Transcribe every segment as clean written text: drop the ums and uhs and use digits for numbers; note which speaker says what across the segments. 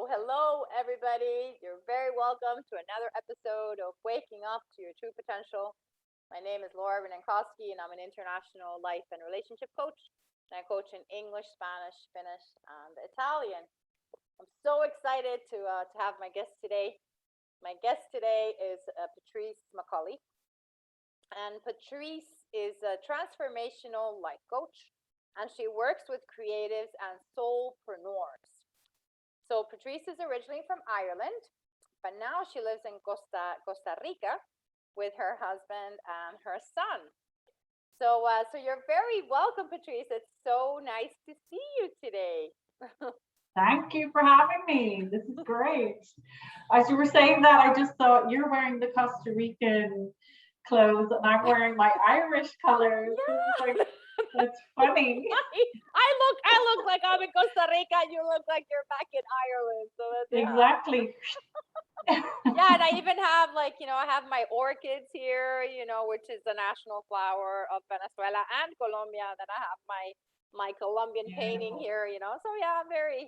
Speaker 1: Hello, everybody. You're very welcome to another episode of Waking Up to Your True Potential. My name is Laura Vinenkowski, and I'm an international life and relationship coach. And I coach in English, Spanish, Finnish, and Italian. I'm so excited to have my guest today. My guest today is Patrice McCauley. And Patrice is a transformational life coach, and she works with creatives and soulpreneurs. So Patrice is originally from Ireland, but now she lives in Costa Rica with her husband and her son. So you're very welcome, Patrice. It's so nice to see you today.
Speaker 2: Thank you for having me. This is great. As you were saying that, I just thought you're wearing the Costa Rican clothes and I'm wearing my Irish colors.
Speaker 1: Yeah.
Speaker 2: That's funny.
Speaker 1: I look like I'm in Costa Rica, and you look like you're back in Ireland. So
Speaker 2: exactly.
Speaker 1: Yeah, and I even have I have my orchids here, which is the national flower of Venezuela and Colombia. Then I have my Colombian painting here, So yeah, I'm very,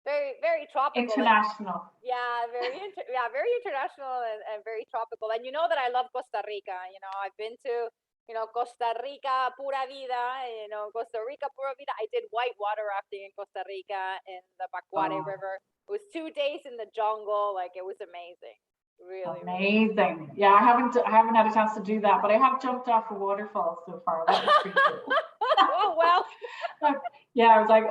Speaker 1: very, very tropical.
Speaker 2: International.
Speaker 1: Very international and very tropical. And you know that I love Costa Rica. I've been to Costa Rica, pura vida, Costa Rica, pura vida. I did white water rafting in Costa Rica in the Bacuare River. It was 2 days in the jungle. It was amazing. Really
Speaker 2: amazing. Yeah, I haven't had a chance to do that, but I have jumped off a waterfall so far. That was pretty cool.
Speaker 1: Oh, well.
Speaker 2: Yeah, I was like,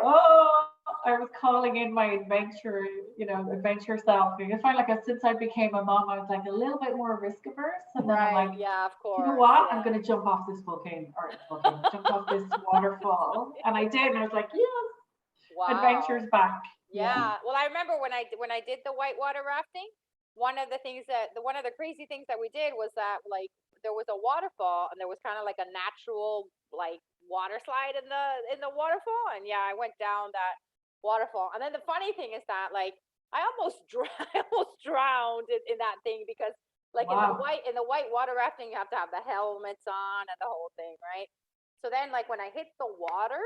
Speaker 2: I was calling in my adventure self. I find since I became a mom, I was a little bit more risk averse. And then I'm
Speaker 1: yeah, of course.
Speaker 2: You know what? Yeah. I'm going to jump off this jump off this waterfall. And I did. And I was like, yes, wow. Adventure's back.
Speaker 1: Yeah. Well, I remember when I did the whitewater rafting, one of the crazy things that we did was that there was a waterfall and there was kind of like a natural water slide in the waterfall, and I went down that waterfall. And then the funny thing is that I almost drowned in that thing because wow. in the white water rafting you have to have the helmets on and the whole thing, right? So then when I hit the water,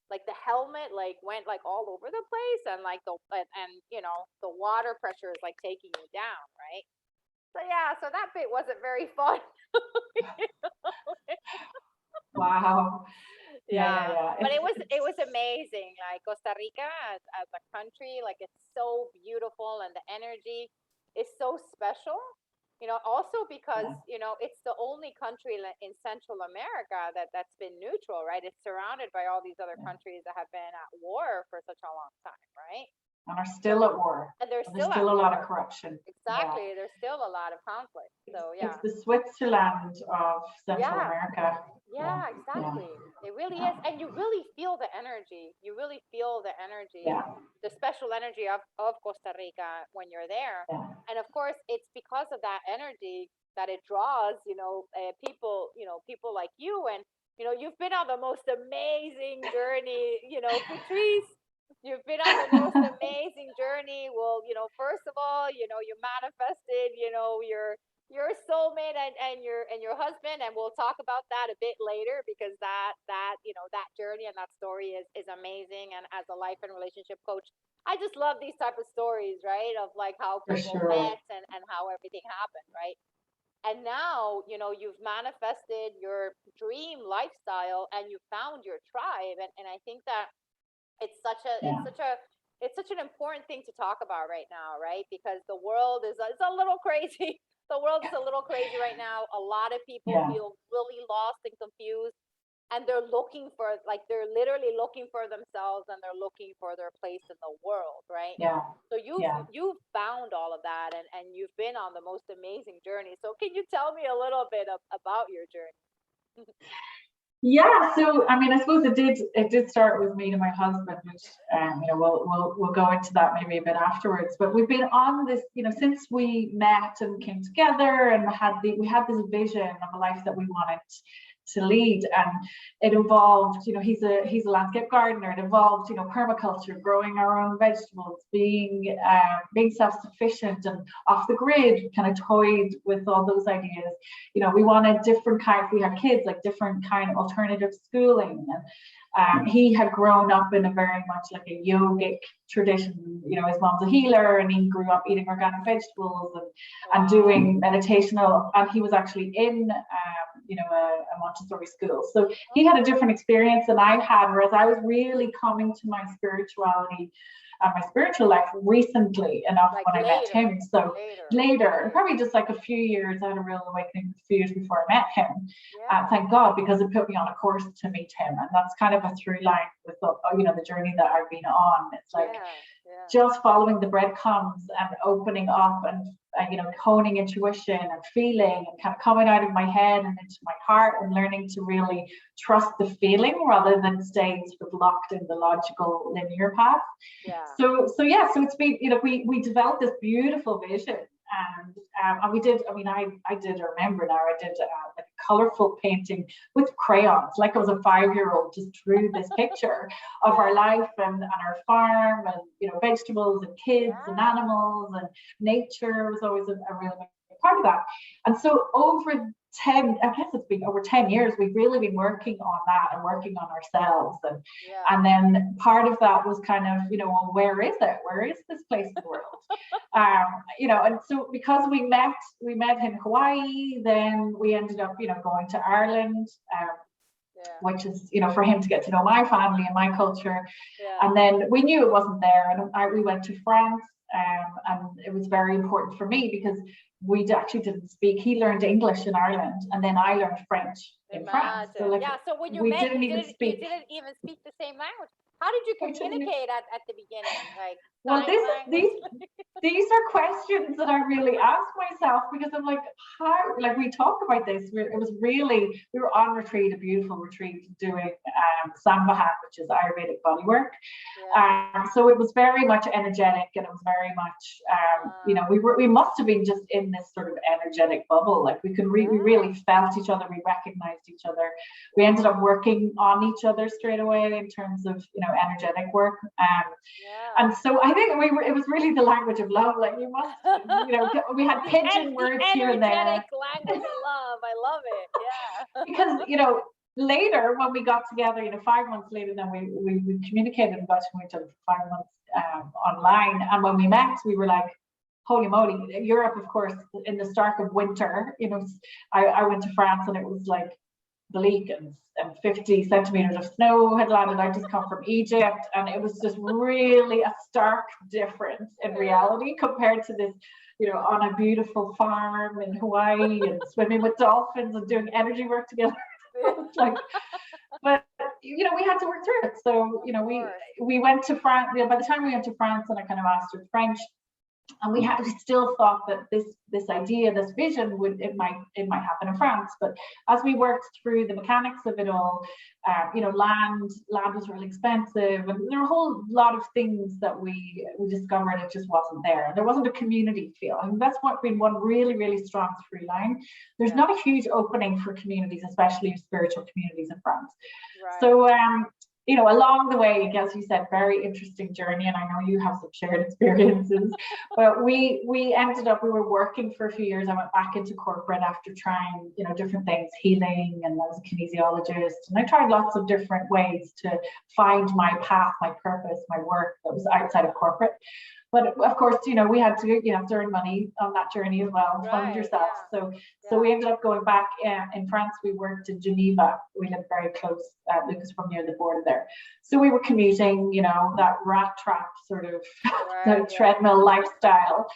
Speaker 1: the helmet went all over the place, and the water pressure is taking you down, right? So that bit wasn't very fun.
Speaker 2: Wow.
Speaker 1: Yeah. But it was amazing. Costa Rica as a country, it's so beautiful, and the energy is so special. Also because it's the only country in Central America that's been neutral, right? It's surrounded by all these other countries that have been at war for such a long time, right?
Speaker 2: And are still at war.
Speaker 1: And there's still
Speaker 2: a lot of corruption.
Speaker 1: Exactly. Yeah. There's still a lot of conflict. So yeah.
Speaker 2: It's the Switzerland of Central America.
Speaker 1: Yeah, exactly. Yeah. It really is. And you really feel the energy. Yeah. The special energy of Costa Rica when you're there. Yeah. And of course, it's because of that energy that it draws, people like you. And, you've been on the most amazing journey, Patrice. You've been on the most amazing journey. Well, first of all, you manifested, your soulmate and your husband, and we'll talk about that a bit later, because that journey and that story is amazing. And as a life and relationship coach, I just love these type of stories, right? Of how people met and how everything happened, right? And now, you've manifested your dream lifestyle and you found your tribe. And I think that it's such an important thing to talk about right now, right? Because the world is a little crazy. The world is a little crazy right now. A lot of people feel really lost and confused, and they're looking for they're literally looking for themselves, and they're looking for their place in the world, right? Yeah. So you've found all of that, and you've been on the most amazing journey. So can you tell me a little bit about your journey?
Speaker 2: Yeah, so I mean, I suppose it did start with me and my husband, which we'll go into that maybe a bit afterwards. But we've been on this, since we met and came together, and we had this vision of a life that we wanted to lead, and it involved, he's a landscape gardener. It involved, permaculture, growing our own vegetables, being self-sufficient and off the grid. Kind of toyed with all those ideas. We wanted different kinds. We had kids, different kind of alternative schooling, He had grown up in a very much like a yogic tradition. You know, his mom's a healer, and he grew up eating organic vegetables and doing meditational. And he was actually in, you know, a Montessori school. So he had a different experience than I had, whereas I was really coming to my spirituality and my spiritual life recently enough like when I met him. So later, probably just like a few years, I had a real awakening a few years before I met him. Thank God, because it put me on a course to meet him. And that's kind of a through line with the, you know, the journey that I've been on. It's like just following the breadcrumbs and opening up and, you know, honing intuition and feeling and kind of coming out of my head and into my heart and learning to really trust the feeling rather than staying sort of locked in the logical linear path. So it's been, you know, we developed this beautiful vision. And we did, I mean, I remember now, I did like a colorful painting with crayons, like I was a 5-year-old, just drew this picture of our life and our farm and, you know, vegetables and kids and animals, and nature was always a really big part of that. And so over 10, I guess it's been over 10 years, we've really been working on that and working on ourselves. And then part of that was kind of, you know, well, where is it? Where is this place in the world? You know, and so because we met in Hawaii, then we ended up, you know, going to Ireland, which is, you know, for him to get to know my family and my culture. And then we knew it wasn't there. And we went to France, and it was very important for me because we actually didn't speak. He learned English in Ireland, and then I learned French in France. So like,
Speaker 1: so when you met, you didn't even speak the same language. How did you communicate at the beginning? Like,
Speaker 2: well, these are questions that I really ask myself, because I'm like, how, like, we talk about this. It was really, we were on retreat, a beautiful retreat, doing Samvahan, which is Ayurvedic bodywork. So it was very much energetic, and it was very much, you know, we must have been just in this sort of energetic bubble. Like we really felt each other, we recognized each other. We ended up working on each other straight away in terms of, you know, energetic work. And so I think it was really the language of love. Like you must, you know, we had pigeon words here and there.
Speaker 1: Energetic language of love. I love it. Yeah.
Speaker 2: Because, you know, later when we got together, you know, 5 months later, then we communicated and got to know each other for 5 months online. And when we met, we were like, holy moly. Europe, of course, in the start of winter, you know, I went to France and it was like bleak, and 50 centimeters of snow had landed. I just come from Egypt, and it was just really a stark difference in reality compared to this, you know, on a beautiful farm in Hawaii and swimming with dolphins and doing energy work together. It's like, but you know, we had to work through it. So, you know, we went to France. You know, by the time we went to France, and I kind of mastered French, and we still thought that this idea, this vision it might happen in France. But as we worked through the mechanics of it all, you know, land was really expensive, and there were a whole lot of things that we discovered it just wasn't there. There wasn't a community feel, and that's what been one really, really strong through line. There's not a huge opening for communities, especially spiritual communities in France. So you know, along the way, as you said, very interesting journey, and I know you have some shared experiences, but we ended up, we were working for a few years. I went back into corporate after trying, you know, different things, healing, and I was a kinesiologist, and I tried lots of different ways to find my path, my purpose, my work that was outside of corporate. But of course, you know, we had to, you have to earn money on that journey as well, fund yourself. So we ended up going back in France. We worked in Geneva. We lived very close, Lucas, from near the border there. So we were commuting, you know, that rat trap sort of treadmill lifestyle,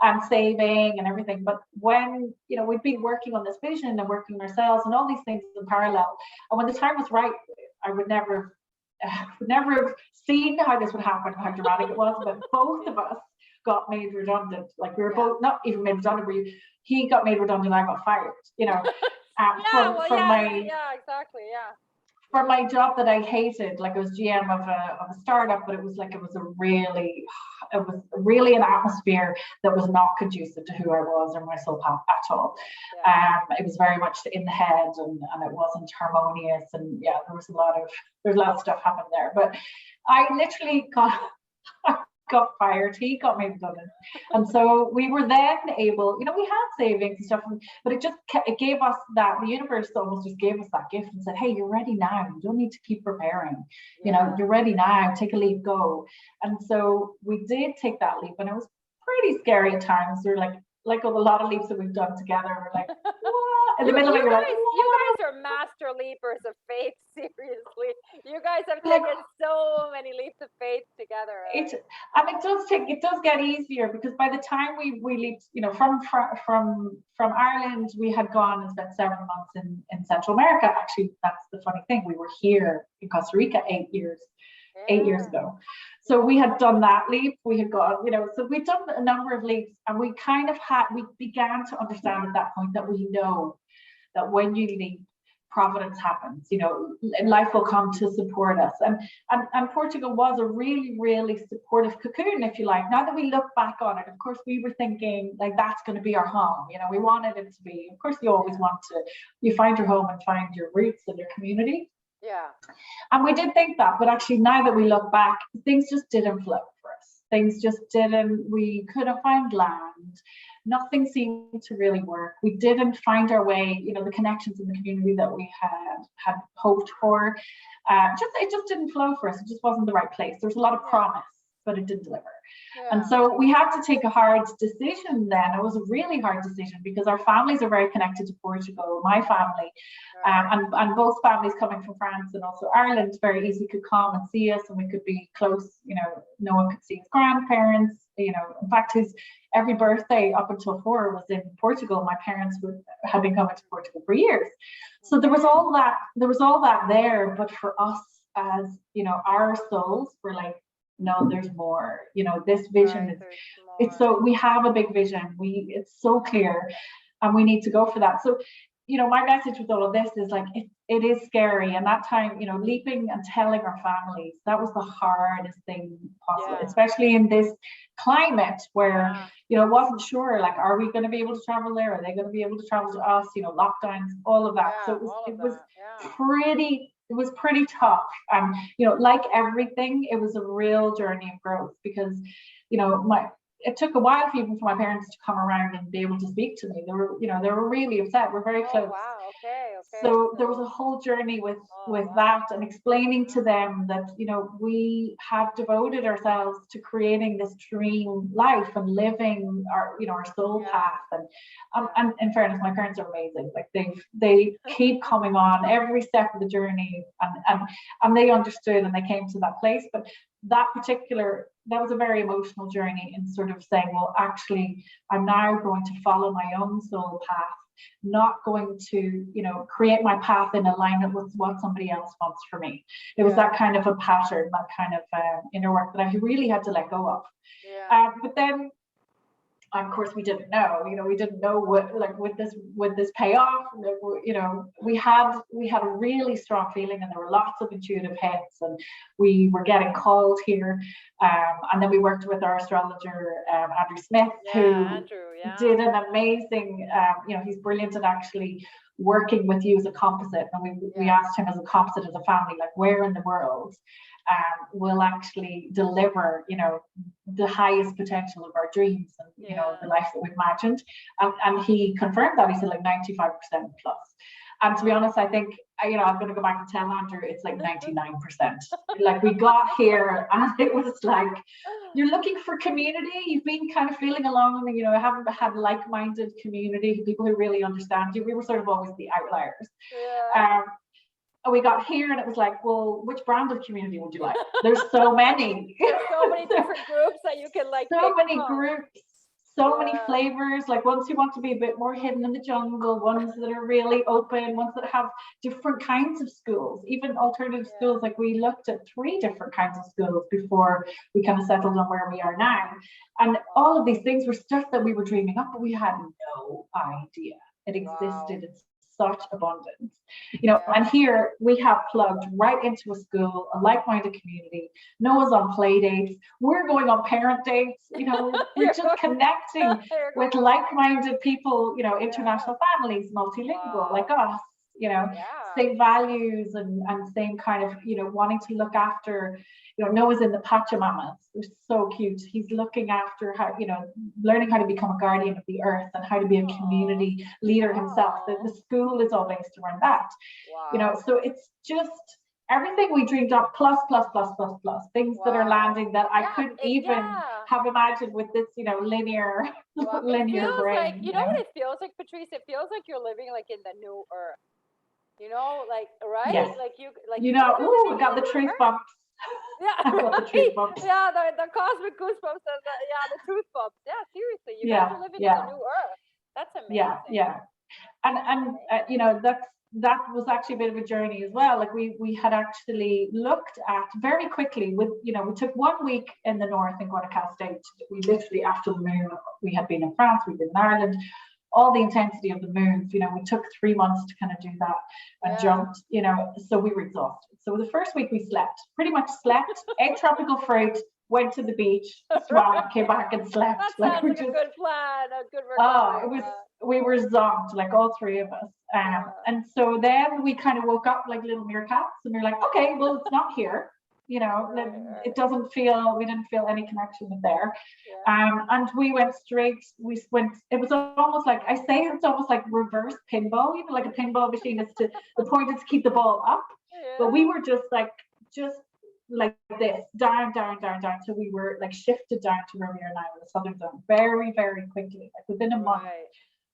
Speaker 2: and saving and everything. But when, you know, we'd been working on this vision and working ourselves and all these things in parallel, and when the time was right, I would never have seen how this would happen, how dramatic it was, but both of us got made redundant. Like we were both not even made redundant. He got made redundant, I got fired, you know. For my job that I hated. Like I was GM of a startup, but it was really an atmosphere that was not conducive to who I was or my soul path at all. It was very much in the head, and it wasn't harmonious, and there was a lot of stuff happened there. But I literally got fired, he got made redundant. And so we were then able, we had savings and stuff, but it gave us that, the universe almost just gave us that gift and said, hey, you're ready now. You don't need to keep preparing. You're ready now. Take a leap, go. And so we did take that leap, and it was pretty scary at times. We're like a lot of leaps that we've done together. We're like, what? In the middle of it, you're like, what?
Speaker 1: You guys are master leapers of faith. Seriously, you guys have taken so many leaps of faith together.
Speaker 2: It does get easier, because by the time we leaped, from Ireland, we had gone and spent several months in Central America. Actually, that's the funny thing. We were here in Costa Rica 8 years ago. So we had done that leap. We had gone, so we'd done a number of leaps, and we began to understand at that point that we know that when you leap, providence happens, life will come to support us. And Portugal was a really, really supportive cocoon, if you like. Now that we look back on it, of course, we were thinking like, that's going to be our home. We wanted it to be, of course, you always want to, you find your home and find your roots and your community.
Speaker 1: Yeah.
Speaker 2: And we did think that, but actually now that we look back, things just didn't flow for us. Things just didn't, we couldn't find land. Nothing seemed to really work. We didn't find our way, the connections in the community that we had hoped for. It just didn't flow for us. It just wasn't the right place. There was a lot of promise, but it didn't deliver. Yeah. And so we had to take a hard decision then. It was a really hard decision, because our families are very connected to Portugal. My family, and both families coming from France and also Ireland, very easily could come and see us, and we could be close. No one could see his grandparents. In fact, every birthday up until 4 was in Portugal. My parents had been coming to Portugal for years. So there was all that there. But for us, as our souls were like, no, there's more. This vision we have a big vision. It's so clear, and we need to go for that. So, my message with all of this is like, it is scary. And that time, leaping and telling our families, that was the hardest thing possible, especially in this climate where, wasn't sure, like, are we going to be able to travel there? Are they going to be able to travel to us? Lockdowns, all of that. So it was pretty tough. Like everything, it was a real journey of growth, because, it took a while even for my parents to come around and be able to speak to me. They were really upset. We're very close.
Speaker 1: Wow. Okay.
Speaker 2: So there was a whole journey with that, and explaining to them that, we have devoted ourselves to creating this dream life and living our soul path. And in fairness, my parents are amazing. Like they keep coming on every step of the journey, and they understood, and they came to that place. But that was a very emotional journey, in sort of saying, well, actually, I'm now going to follow my own soul path, not going to, create my path in alignment with what somebody else wants for me. It was that kind of a pattern, that kind of inner work that I really had to let go of. But then, of course, we didn't know. We didn't know what, like, would this pay off? We had a really strong feeling, and there were lots of intuitive hits, and we were getting called here. And then we worked with our astrologer, Andrew Smith, who did an amazing. He's brilliant at actually working with you as a composite. And we asked him, as a composite, as a family, like, where in the world will actually deliver, the highest potential of our dreams, and the life that we've imagined. And he confirmed that. He said, like, 95% plus. And to be honest, I think, I'm going to go back and tell Andrew, it's like 99%. Like, we got here, and it was like, you're looking for community. You've been kind of feeling alone, haven't had like-minded community, people who really understand you. We were sort of always the outliers. And we got here, and it was like, well, which brand of community would you like? There's so many.
Speaker 1: There's so many different groups that you can like.
Speaker 2: So many groups, so many flavors. Like, ones who want to be a bit more hidden in the jungle, ones that are really open, ones that have different kinds of schools, even alternative schools. Like, we looked at 3 different kinds of schools before we kind of settled on where we are now. And all of these things were stuff that we were dreaming up, but we had no idea it existed in such abundance, and here we have plugged right into a school, a like-minded community. Noah's on play dates. We're going on parent dates. We're just connecting with like-minded people, international families, multilingual like us, same values and same kind of, wanting to look after, Noah's in the Pachamamas. They're so cute. He's looking after how, learning how to become a guardian of the earth and how to be a community leader himself. The school is all based around that. So it's just everything we dreamed up, plus, things that are landing that I couldn't even have imagined with this, linear brain.
Speaker 1: Like, you know what it feels like, Patrice? It feels like you're living like in the new earth. Like, right?
Speaker 2: Yes.
Speaker 1: Like
Speaker 2: we got the truth bumps.
Speaker 1: Yeah,
Speaker 2: right? The truth bumps.
Speaker 1: Yeah, the cosmic goosebumps. The truth bumps. Yeah, seriously, you guys are living in the new earth. That's amazing.
Speaker 2: Yeah. And that was actually a bit of a journey as well. Like we had actually looked at very quickly we took 1 week in the north in Guanacaste. We literally, after the moon, we had been in France, we'd been in Ireland, all the intensity of the moons, we took 3 months to kind of do that and jumped, so we were exhausted. So the first week we pretty much slept, ate tropical fruit, went to the beach, swam, came back and slept.
Speaker 1: That sounds like a good plan, a good
Speaker 2: recovery. We were zonked, like all three of us. And so then we kind of woke up like little meerkats and we were like, okay, well, it's not here. It doesn't feel, we didn't feel any connection with there. And we went straight, it was almost like, it's almost like reverse pinball, like a pinball machine is the point is to keep the ball up. But we were just like this, down. So we were like shifted down to where we are now in the southern zone very, very quickly. Like within a month,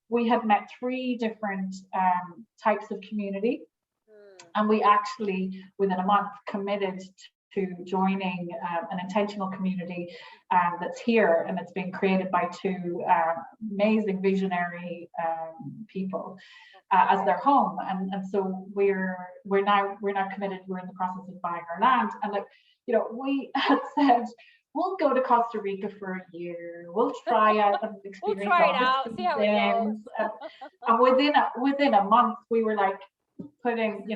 Speaker 2: we had met 3 different types of community. And we actually, within a month, committed to joining an intentional community that's here, and it's being created by 2 amazing visionary people as their home. And so we're now committed. We're in the process of buying our land, and we had said, we'll go to Costa Rica for a year. We'll try out and experience
Speaker 1: we'll try it out, see how it goes.
Speaker 2: And within a month, we were like putting,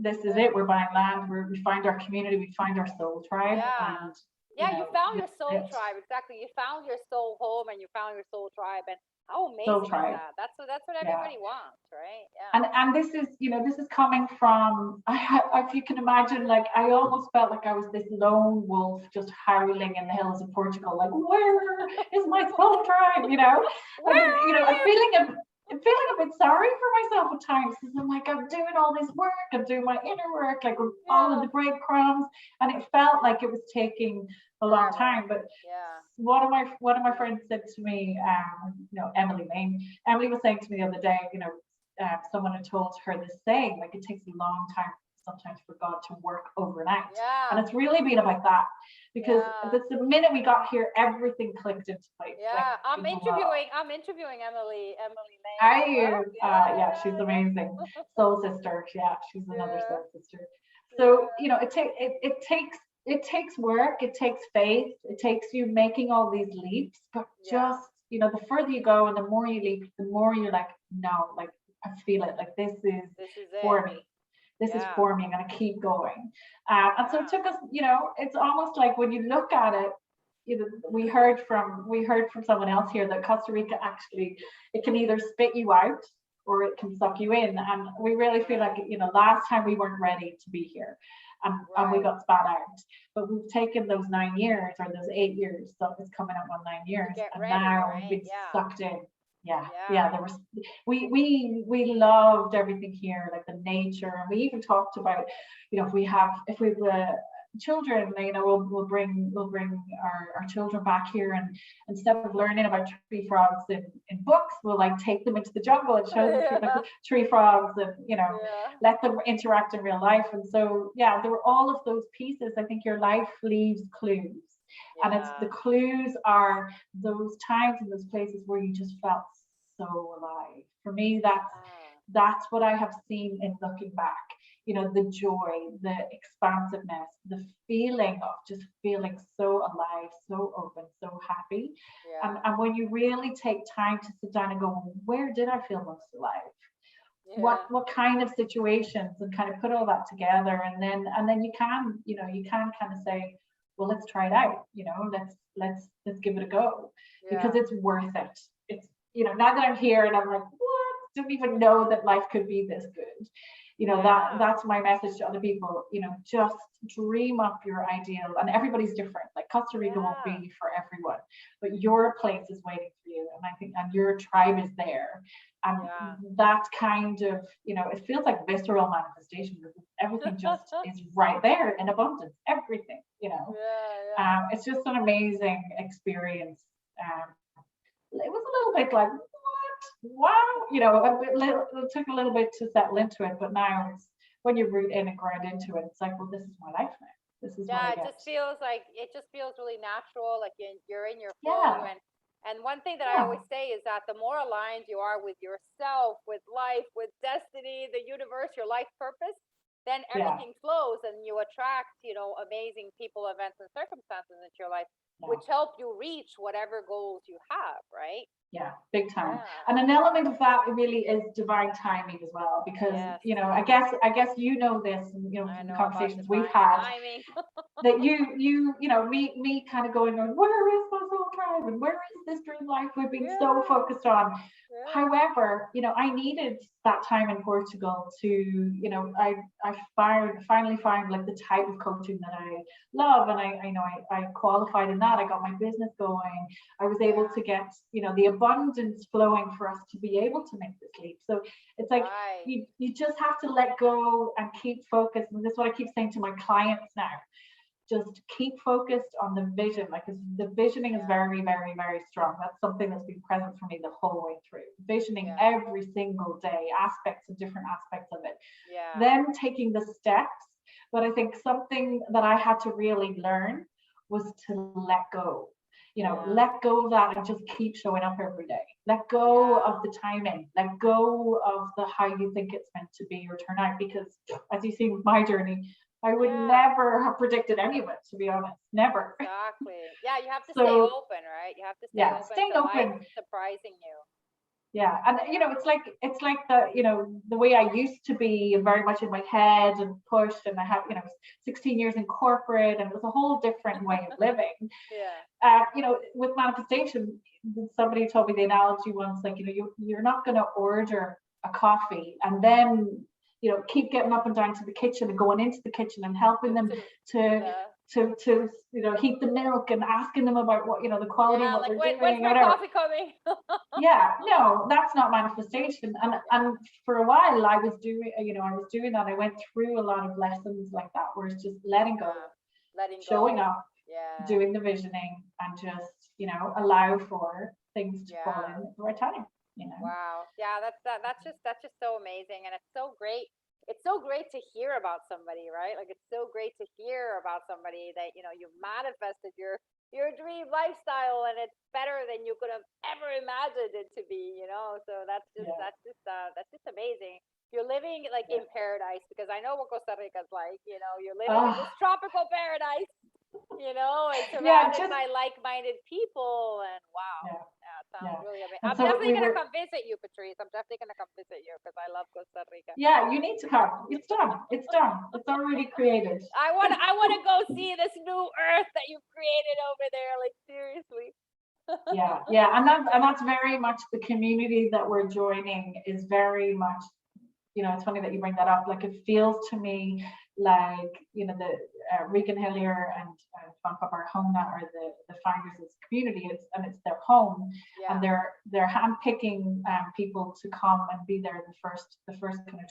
Speaker 2: this is it. We're buying land. We find our community. We find our soul tribe. And,
Speaker 1: you found your soul tribe. Exactly. You found your soul home, and you found your soul tribe. And how amazing is that? That's what everybody wants, right? Yeah.
Speaker 2: And this is, this is coming from, if you can imagine, like I almost felt like I was this lone wolf just howling in the hills of Portugal, like, where is my soul tribe? I'm feeling a bit sorry for myself at times, because I'm like, I'm doing all this work, I'm doing my inner work, like we're following the breadcrumbs, and it felt like it was taking a long time. But one of my friends said to me, Emily was saying to me the other day, someone had told her this saying, like it takes a long time sometimes for God to work overnight. And it's really been about that, because the minute we got here, everything clicked into place.
Speaker 1: I'm interviewing Emily Lane.
Speaker 2: Are you? She's amazing. Soul sister. She's another soul sister. So it takes work, it takes faith, it takes you making all these leaps, but just the further you go and the more you leap, the more you're like, no, like I feel it, like this is for me. This is for me. I'm going to keep going. And so it took us, it's almost like when you look at it, we heard from someone else here that Costa Rica actually, it can either spit you out or it can suck you in. And we really feel like, last time we weren't ready to be here. And we got spat out. But we've taken those 9 years, or those 8 years, so it's coming up on 9 years, and now we've been sucked in. There was we loved everything here, like the nature, and we even talked about, if we've children, we'll bring our children back here, and instead of learning about tree frogs in books, we'll like take them into the jungle and show them like, tree frogs, and let them interact in real life. And so there were all of those pieces. I think your life leaves clues. And it's the clues are those times and those places where you just felt so alive. For me, that's what I have seen in looking back. The joy, the expansiveness, the feeling of just feeling so alive, so open, so happy. And when you really take time to sit down and go, where did I feel most alive? What kind of situations, and kind of put all that together, and then you can kind of say, well, let's try it out, let's give it a go, because it's worth it. It's, now that I'm here and I'm like, what? Didn't even know that life could be this good. That's my message to other people. Just dream up your ideal, and everybody's different. Like Costa Rica won't be for everyone, but your place is waiting for you, and I think, and your tribe is there. And that kind of, it feels like visceral manifestation, because everything just is right there in abundance, everything, it's just an amazing experience. It was a little bit like, wow, it took a little bit to settle into it, but now it's, when you root in and ground into it, it's like, well, this is my life now. This is what I get.
Speaker 1: It just feels really natural, like you're in your flow. And one thing that I always say is that the more aligned you are with yourself, with life, with destiny, the universe, your life purpose, then everything flows, and you attract, amazing people, events, and circumstances into your life, which help you reach whatever goals you have, right?
Speaker 2: Yeah, big time. And an element of that really is divine timing as well, because I guess this, from the conversations we've had, that me kind of going on, where is my soul tribe, and where is this dream life we've been so focused on? However, I needed that time in Portugal to, I finally found like the type of coaching that I love, and I qualified in that. I got my business going. I was able to get, the abundance flowing for us to be able to make this leap. So it's like you just have to let go and keep focused. And this is what I keep saying to my clients now. Just keep focused on the vision, because the visioning is very, very, very strong. That's something that's been present for me the whole way through. Visioning every single day, different aspects of it. Then taking the steps. But I think something that I had to really learn was to let go. Let go of that and just keep showing up every day. Let go of the timing. Let go of the how you think it's meant to be or turn out. Because as you see with my journey, I would never have predicted any of it, to be honest. Never.
Speaker 1: Exactly. Yeah, you have to stay open, right? You have to stay open. Life surprising you.
Speaker 2: Yeah, and it's like the way I used to be, very much in my head and pushed, and I had 16 years in corporate, and it was a whole different way of living. With manifestation, somebody told me the analogy once, like, you're not going to order a coffee and then keep getting up and down to the kitchen and going into the kitchen and helping them to heat the milk and asking them about what the quality of what they're doing.
Speaker 1: When's my coffee coming?
Speaker 2: No, that's not manifestation. And for a while I was doing that. I went through a lot of lessons like that, where it's just letting go, showing up, doing the visioning, and just allow for things to fall in at the right time.
Speaker 1: Wow. Yeah, that's just so amazing, and it's so great. It's so great to hear about somebody, right? Like, it's so great to hear about somebody that you've manifested your dream lifestyle, and it's better than you could have ever imagined it to be. So that's just amazing. You're living like in paradise, because I know what Costa Rica is like. You're living in this tropical paradise. It's surrounded by like-minded people, and wow. Sounds really amazing. I'm definitely going to come visit you, Patrice. I'm definitely going to come visit you, because I love Costa Rica.
Speaker 2: Yeah, you need to come. It's done. It's already created.
Speaker 1: I want to go see this new earth that you've created over there. Like, seriously.
Speaker 2: and that's very much the community that we're joining. Is very much, it's funny that you bring that up. Like, it feels to me like the Regan Hillier and Van Papa Hona are the founders of this community. It's their home, and they're handpicking people to come and be there. The first kind of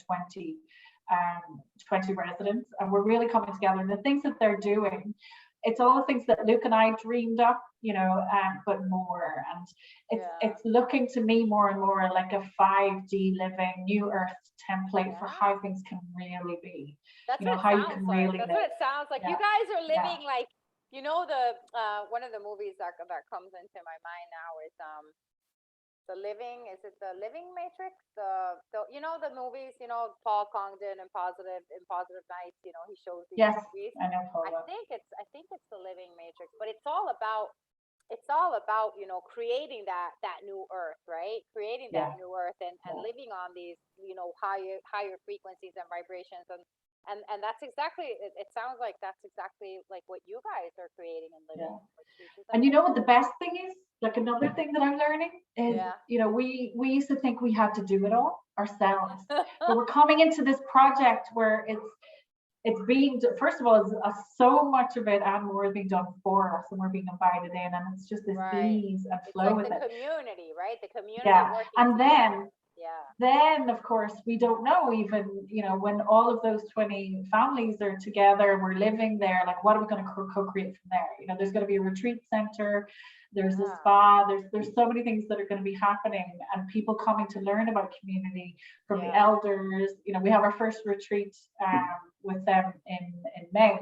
Speaker 2: 20 residents, and we're really coming together. And the things that they're doing, it's all the things that Luke and I dreamed up, but more. And it's looking to me more and more like a 5D living new earth template for how things can really be.
Speaker 1: That's what it sounds like. You guys are living like, one of the movies that comes into my mind now is the Living Matrix? The movies, Paul Congdon and Positive Nights, he shows these movies.
Speaker 2: I know Paul.
Speaker 1: I think it's the Living Matrix, but it's all about creating that new earth, right? Creating that new earth and living on these, higher frequencies and vibrations. And that's exactly, it sounds like that's exactly like what you guys are creating and living,
Speaker 2: Yeah.
Speaker 1: which is
Speaker 2: And you know what
Speaker 1: amazing.
Speaker 2: the best thing is? Like another thing that I'm learning is,
Speaker 1: Yeah.
Speaker 2: we used to think we had to do it all ourselves. But we're coming into this project where it's being, first of all, so much of it and more is being done for us, and we're being invited in, and it's just this
Speaker 1: Right.
Speaker 2: ease and
Speaker 1: It's
Speaker 2: flow
Speaker 1: like
Speaker 2: with
Speaker 1: the
Speaker 2: it.
Speaker 1: community, right? The community
Speaker 2: Yeah.
Speaker 1: working
Speaker 2: And
Speaker 1: together.
Speaker 2: then
Speaker 1: Yeah.
Speaker 2: then of course we don't know, even when all of those 20 families are together and we're living there, like what are we going to co-create from there? There's going to be a retreat center, there's a
Speaker 1: Yeah.
Speaker 2: spa, there's so many things that are going to be happening, and people coming to learn about community from the
Speaker 1: Yeah.
Speaker 2: elders. We have our first retreat with them in May.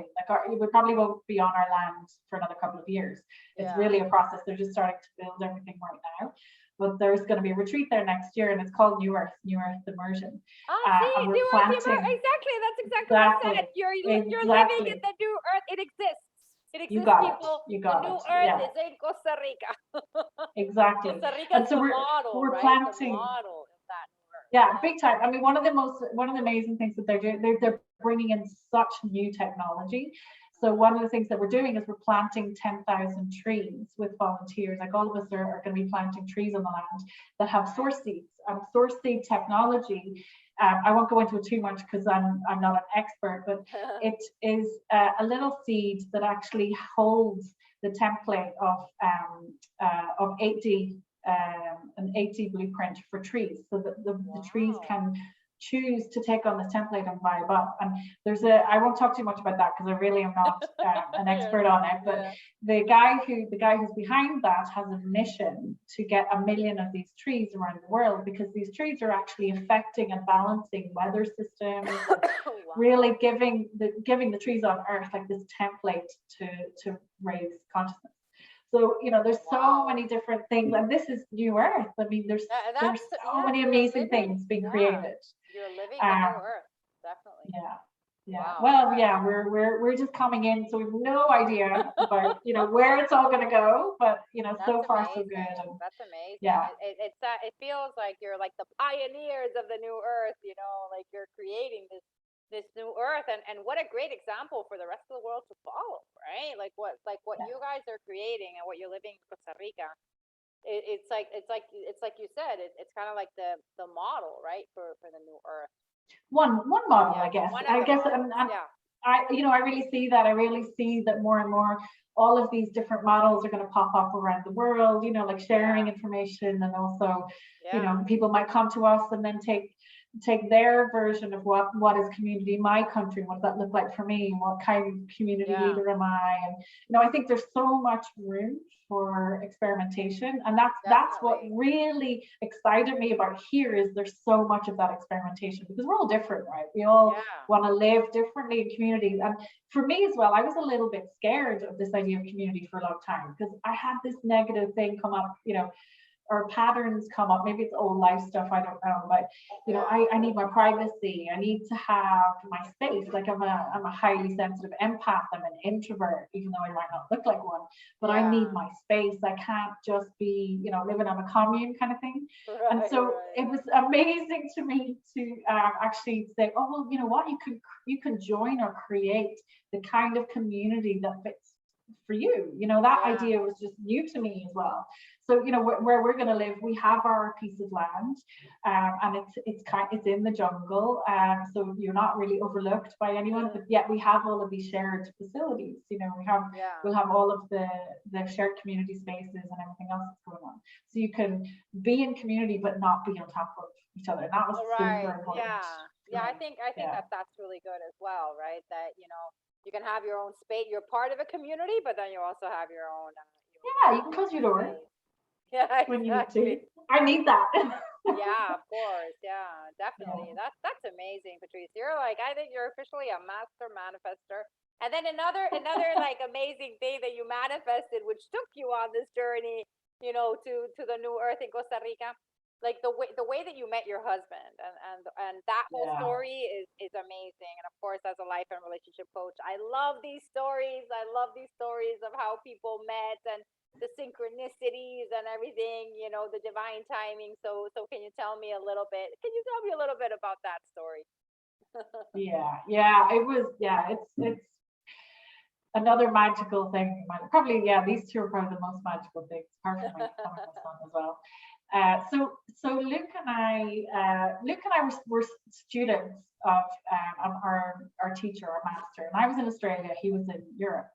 Speaker 2: We probably won't be on our land for another couple of years. It's
Speaker 1: Yeah.
Speaker 2: really a process. They're just starting to build everything right now. But there's going to be a retreat there next year, and it's called New Earth Immersion.
Speaker 1: See,
Speaker 2: And we're
Speaker 1: New Earth,
Speaker 2: planting.
Speaker 1: exactly. That's exactly what I
Speaker 2: Exactly.
Speaker 1: said. You're living in
Speaker 2: Exactly.
Speaker 1: the new Earth. It exists. It
Speaker 2: You
Speaker 1: exists,
Speaker 2: got it.
Speaker 1: people.
Speaker 2: You
Speaker 1: The
Speaker 2: got
Speaker 1: new
Speaker 2: it.
Speaker 1: Earth
Speaker 2: Yeah,
Speaker 1: is in Costa Rica.
Speaker 2: exactly.
Speaker 1: Costa Rica
Speaker 2: And
Speaker 1: is
Speaker 2: so
Speaker 1: the
Speaker 2: we're
Speaker 1: model,
Speaker 2: we're
Speaker 1: right? The
Speaker 2: planting.
Speaker 1: model of that new Earth.
Speaker 2: Yeah,
Speaker 1: Yeah.
Speaker 2: big time. I mean, one of the amazing things that they're doing, they're bringing in such new technology. So one of the things that we're doing is we're planting 10,000 trees with volunteers. Like all of us are going to be planting trees on the land that have source seeds. And source seed technology, I won't go into it too much because I'm not an expert, but it is a little seed that actually holds the template of 8D, an 8D blueprint for trees, so that the trees can choose to take on this template and vibe up. And I won't talk too much about that because I really am not an expert on it, but the guy who's behind that has a mission to get 1 million of these trees around the world, because these trees are actually affecting and balancing weather systems, really giving the trees on Earth like this template to raise consciousness. So there's so many different things, and this is New Earth. I mean, there's so many amazing things being created.
Speaker 1: You're living the new Earth, definitely.
Speaker 2: Yeah.
Speaker 1: Wow.
Speaker 2: Well, yeah, we're just coming in, so we've no idea about where it's all going to go, but so far so good. And
Speaker 1: that's amazing.
Speaker 2: Yeah.
Speaker 1: It feels like you're like the pioneers of the new Earth. Like you're creating this new Earth, and what a great example for the rest of the world to follow, right? Like what you guys are creating and what you're living in Costa Rica. It's like you said, it's kind of like the model, right, for the new Earth.
Speaker 2: One model, I guess.
Speaker 1: And
Speaker 2: I really see that. I really see that more and more all of these different models are going to pop up around the world, like sharing information, and also people might come to us and then take their version of what is community in my country, what does that look like for me, what kind of community leader am I. And I think there's so much room for experimentation, and that's what really excited me about here, is there's so much of that experimentation, because we're all different, right? We all want to live differently in communities. And for me as well, I was a little bit scared of this idea of community for a long time, because I had this negative thing come up, or patterns come up. Maybe it's old life stuff, I don't know, but I need my privacy. I need to have my space. Like I'm a highly sensitive empath. I'm an introvert, even though I might not look like one, but I need my space. I can't just be, living on a commune kind of thing. And so it was amazing to me to actually say, oh, well, you know what, you can join or create the kind of community that fits for you. That idea was just new to me as well. So where we're going to live, we have our piece of land, and it's in the jungle, so you're not really overlooked by anyone, but yet we have all of these shared facilities. We'll have all of the shared community spaces and everything else that's going on, so you can be in community but not be on top of each other. And that was super important.
Speaker 1: I think that's really good as well, right? That you can have your own space. You're part of a community, but then you also have your own.
Speaker 2: You can close your door.
Speaker 1: Yeah,
Speaker 2: when you need to. I need that.
Speaker 1: Yeah, of course. Yeah, definitely. That's amazing, Patrice. I think you're officially a master manifester. And then another like amazing thing that you manifested, which took you on this journey, to the new Earth in Costa Rica. Like the way that you met your husband, and that whole story is amazing. And of course, as a life and relationship coach, I love these stories. I love these stories of how people met, and the synchronicities and everything, the divine timing. So can you tell me a little bit? Can you tell me a little bit about that story?
Speaker 2: Yeah, it was, it's another magical thing. Probably, these two are probably the most magical things, apart from my becoming my son as well. So Luke and I were students of our teacher, our master, and I was in Australia, he was in Europe.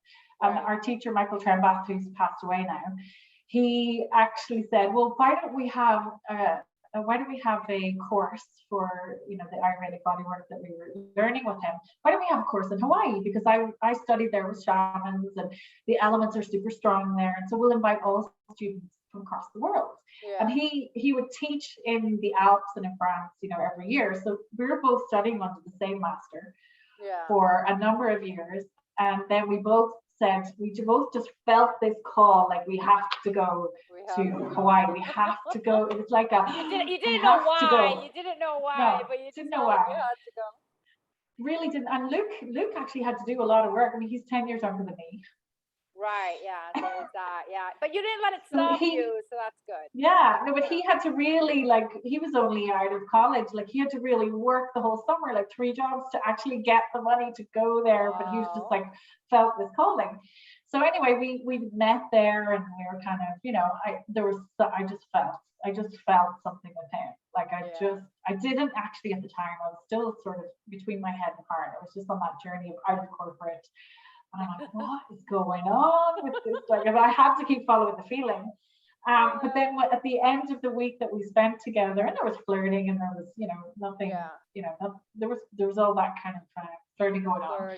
Speaker 2: And
Speaker 1: Right.
Speaker 2: our teacher, Michael Trembath, who's passed away now, he actually said, well, why don't we have a course for, you know, the Ayurvedic bodywork that we were learning with him? Why don't we have a course in Hawaii? Because I studied there with shamans, and the elements are super strong there. And so we'll invite all students from across the world.
Speaker 1: Yeah.
Speaker 2: And he would teach in the Alps and in France, you know, every year. So we were both studying under the same master for a number of years. And then we both just felt this call, like we have to go to Hawaii. We have to go. It was like a
Speaker 1: you didn't know why. You didn't know why,
Speaker 2: no,
Speaker 1: but you
Speaker 2: didn't
Speaker 1: just
Speaker 2: know
Speaker 1: felt like
Speaker 2: why.
Speaker 1: you had to go.
Speaker 2: Really didn't. And Luke actually had to do a lot of work. I mean, he's 10 years younger than me.
Speaker 1: Right, yeah, there's that, yeah. But you didn't let it stop you, so that's good.
Speaker 2: Yeah, no, but he had to really, like, he was only out of college, like, he had to really work the whole summer, like 3 jobs to actually get the money to go there. Wow. But he was just like, felt this calling. So anyway, we met there, and we were kind of, you know, I just felt something with him. Like, I didn't actually at the time, I was still sort of between my head and heart. I was just on that journey of out of corporate. And I'm like, what is going on with this? Like, I had to keep following the feeling. But then at the end of the week that we spent together, and there was flirting, and there was, you know, nothing, you know, there was all that kind of flirting going on.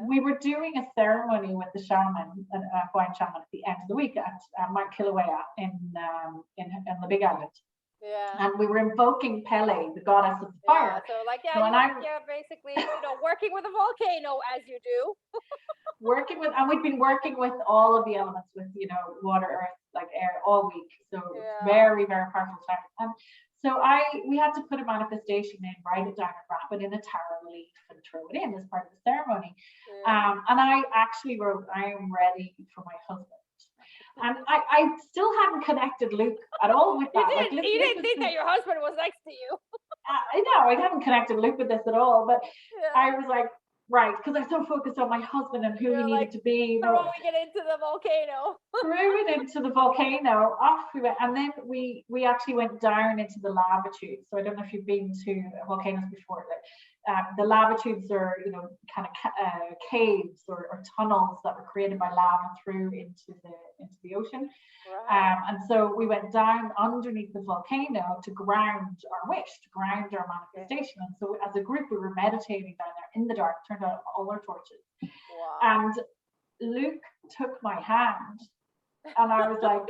Speaker 2: We were doing a ceremony with the shaman, a Hawaiian shaman, at the end of the week at Mount Kilauea in the Big Island.
Speaker 1: Yeah.
Speaker 2: And we were invoking Pele, the goddess of the fire.
Speaker 1: So like, you're basically, you know, working with a volcano as you do.
Speaker 2: And we'd been working with all of the elements, with, you know, water, earth, like air, all week. So very, very powerful time. And so we had to put a manifestation in, write it down, wrap it in a taro leaf, and throw it in as part of the ceremony. And I actually wrote, I am ready for my husband. And I still hadn't connected Luke at all with that.
Speaker 1: You didn't think that your husband was next to you.
Speaker 2: I know, I hadn't connected Luke with this at all, but I was like, right, because I'm so focused on my husband and who he needed to be.
Speaker 1: Throwing it into the volcano.
Speaker 2: Threw it into the volcano, off we went. And then we actually went down into the lava tubes. So I don't know if you've been to volcanoes before. The lava tubes are, you know, kind of caves or tunnels that were created by lava through into the ocean. Right. And so we went down underneath the volcano to ground our wish, to ground our manifestation. And so as a group, we were meditating down there in the dark, turned out all our torches. Wow. And Luke took my hand, and I was like,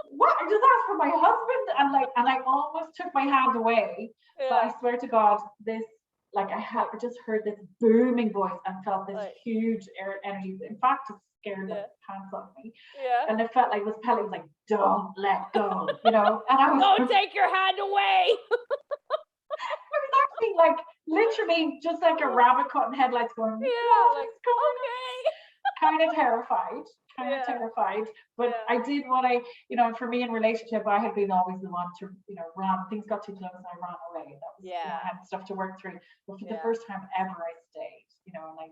Speaker 2: what? I just asked for my husband, and I almost took my hand away. But I swear to God, this, like, I just heard this booming voice and felt this huge energy. In fact, it scared the pants off me. And it felt like it was Pele, was like, don't let go, you know. And I was,
Speaker 1: don't take your hand away.
Speaker 2: I was actually like, literally, just like a rabbit caught in headlights, going,
Speaker 1: like,
Speaker 2: okay. Kind of terrified. But I did what you know, for me in relationship, I had been always the one to, you know, run. Things got too close and I ran away. That was, you know, I had stuff to work through. But for the first time ever, I stayed, you know, and I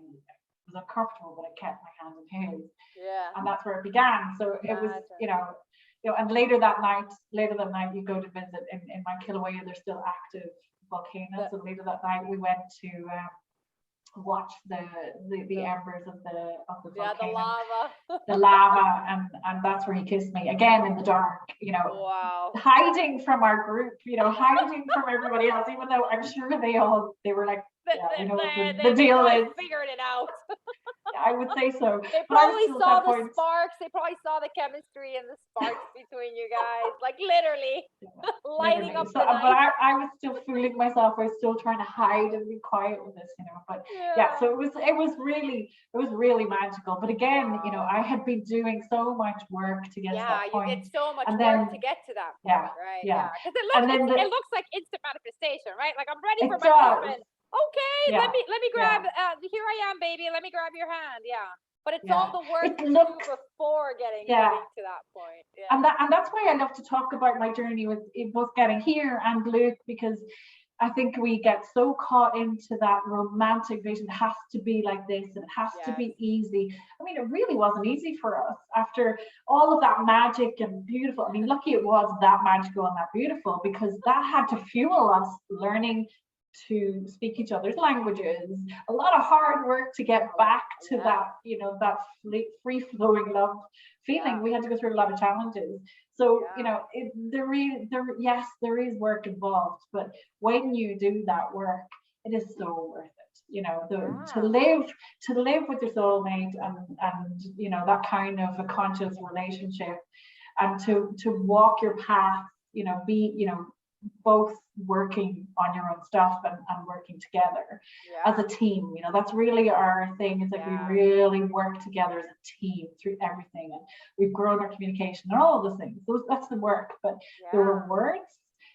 Speaker 2: was uncomfortable, but I kept my hand in his. And that's where it began. So it was, you know, and later that night, you go to visit in my Kilauea, there's still active volcanoes. So later that night, we went to watch the embers of the volcano, the lava, and that's where he kissed me again in the dark, you know, hiding from our group, you know, hiding from everybody else, even though I'm sure they were like, you know, the deal is
Speaker 1: figured it out.
Speaker 2: I would say so.
Speaker 1: They probably saw the sparks. They probably saw the chemistry and the sparks between you guys, like literally lighting up.
Speaker 2: So, but I was still fooling myself. I was still trying to hide and be quiet with this, you know. But so it was really magical. But again, you know, I had been doing so much work to get to that point.
Speaker 1: You did so much work to get to that point, right? Because it looks like instant manifestation, right? Like, I'm ready for my husband. Okay, let me grab. Here I am, baby. Let me grab your hand. But it's all the work to do before getting to that point.
Speaker 2: And that's why I love to talk about my journey with both getting here and Luke, because I think we get so caught into that romantic vision. It has to be like this, and it has to
Speaker 1: Yes.
Speaker 2: be easy. I mean, it really wasn't easy for us after all of that magic and beautiful. I mean, lucky it was that magical and that beautiful, because that had to fuel us learning to speak each other's languages. A lot of hard work to get back to that, you know, that free flowing love feeling. We had to go through a lot of challenges. So, you know, yes, there is work involved, but when you do that work, it is so worth it. You know, to live with your soulmate, and you know, that kind of a conscious relationship, and to walk your path, you know, be, you know, both working on your own stuff and working together as a team. You know, that's really our thing. It's like we really work together as a team through everything, and we've grown our communication and all of those things. That's the work, but the rewards,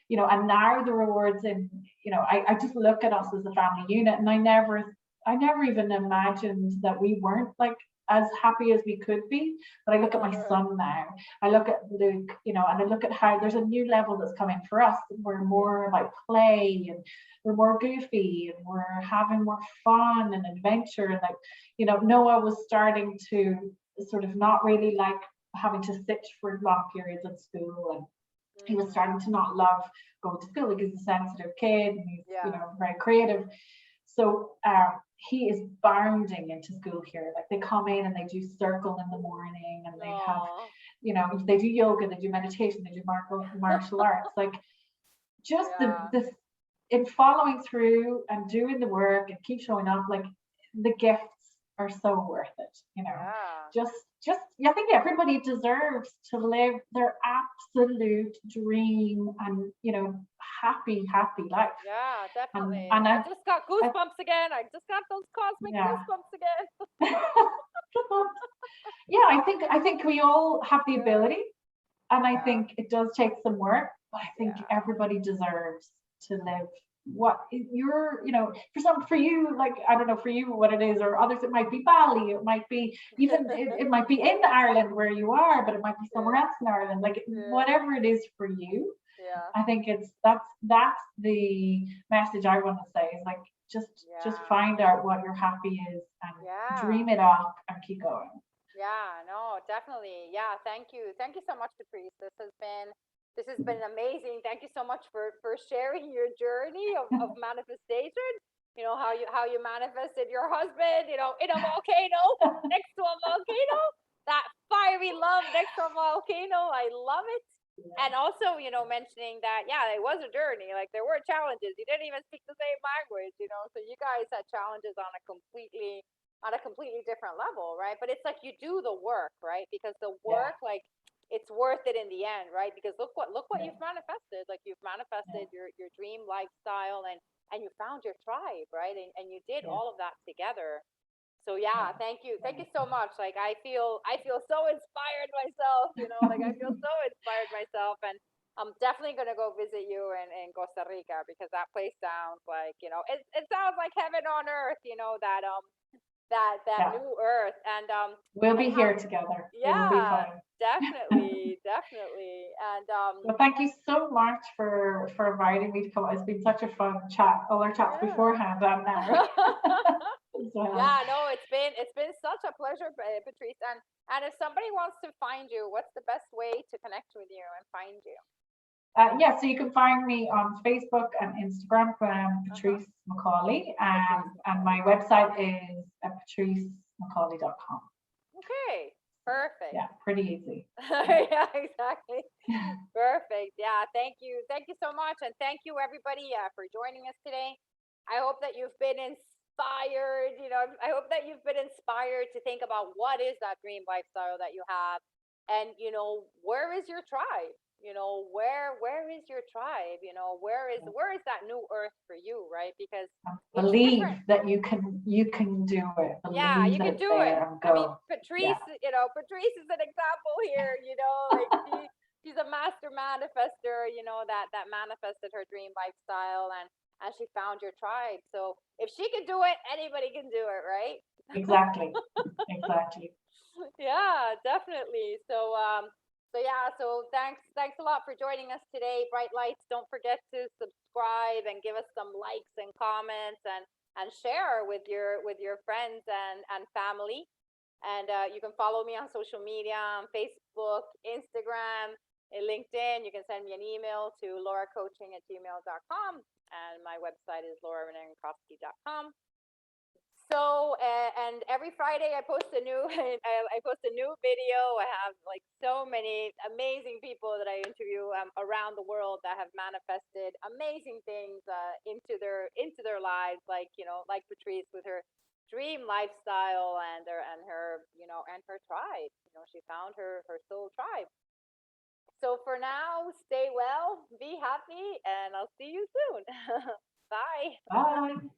Speaker 2: you know, and now the rewards in, you know, I just look at us as a family unit, and I never even imagined that we weren't like as happy as we could be. But I look at my son now, I look at Luke, you know, and I look at how there's a new level that's coming for us. We're more about play, and we're more goofy, and we're having more fun and adventure. And like, you know, Noah was starting to sort of not really like having to sit for long periods at school, and he was starting to not love going to school. Like, he's a sensitive kid, and he's, you know, very creative. So he is bounding into school here. Like, they come in and they do circle in the morning, and they have, you know, they do yoga, they do meditation, they do martial arts. Like, just the in following through and doing the work and keep showing up, like, the gifts are so worth it, you know. Just I think everybody deserves to live their absolute dream and, you know, happy life.
Speaker 1: Yeah, definitely.
Speaker 2: And
Speaker 1: I just got goosebumps again. I just got those cosmic goosebumps again.
Speaker 2: Yeah, I think we all have the ability, and I think it does take some work, but I think everybody deserves to live what you're, you know, for you, like, I don't know for you what it is, or others it might be Bali, it might be even it might be in Ireland where you are, but it might be somewhere else in Ireland, like, whatever it is for you. I think that's the message I want to say, is like, just find out what your happy is, and dream it up and keep going.
Speaker 1: Yeah, no, definitely. Yeah, thank you so much, Patrice. This has been amazing. Thank you so much for sharing your journey of manifestation. You know, how you manifested your husband, you know, in a volcano, next to a volcano, that fiery love next to a volcano. I love it. And also, you know, mentioning that, it was a journey. Like, there were challenges. You didn't even speak the same language, you know, so you guys had challenges on a completely different level, right? But it's like, you do the work, right? Because the work, like, it's worth it in the end, right? Because look what you've manifested. Like, you've manifested your dream lifestyle, and you found your tribe, right? And you did all of that together. So thank you so much. Like, I feel so inspired myself, you know, like, I feel so inspired myself, and I'm definitely gonna go visit you in Costa Rica, because that place sounds like, you know, it sounds like heaven on earth, you know, that new earth. And
Speaker 2: we'll be here together. It'll be fun.
Speaker 1: definitely. And
Speaker 2: well, thank you so much for inviting me to come. It's been such a fun chat, all our chats beforehand and now.
Speaker 1: Yeah, no, it's been such a pleasure, Patrice. And if somebody wants to find you, what's the best way to connect with you and find you?
Speaker 2: So you can find me on Facebook and Instagram, Patrice McCauley, and my website is patricemccauley.com.
Speaker 1: Okay, perfect.
Speaker 2: Yeah, pretty easy.
Speaker 1: Yeah, exactly. Perfect. Yeah, thank you so much, and thank you, everybody, for joining us today. I hope that you've been inspired. You know, I hope that you've been inspired to think about what is that dream lifestyle that you have, and, you know, where is your tribe? You know, where is your tribe? You know, where is that new earth for you, right? Because
Speaker 2: believe that you can do it. Believe
Speaker 1: you can do it. I mean, Patrice, you know, Patrice is an example here. You know, like, she's a master manifester. You know, that manifested her dream lifestyle, and she found your tribe. So if she can do it, anybody can do it, right?
Speaker 2: Exactly.
Speaker 1: Yeah, definitely. So So yeah, so thanks a lot for joining us today, Bright Lights. Don't forget to subscribe and give us some likes and comments, and share with your friends and family. And you can follow me on social media, on Facebook, Instagram, and LinkedIn. You can send me an email to lauracoaching@gmail.com, and my website is laurarenenkoski.com. So, and every Friday I post a new I post a new video. I have like so many amazing people that I interview around the world that have manifested amazing things into their lives, like like Patrice with her dream lifestyle and her and her tribe. She found her soul tribe. So for now, stay well, be happy, and I'll see you soon. Bye.
Speaker 2: Bye.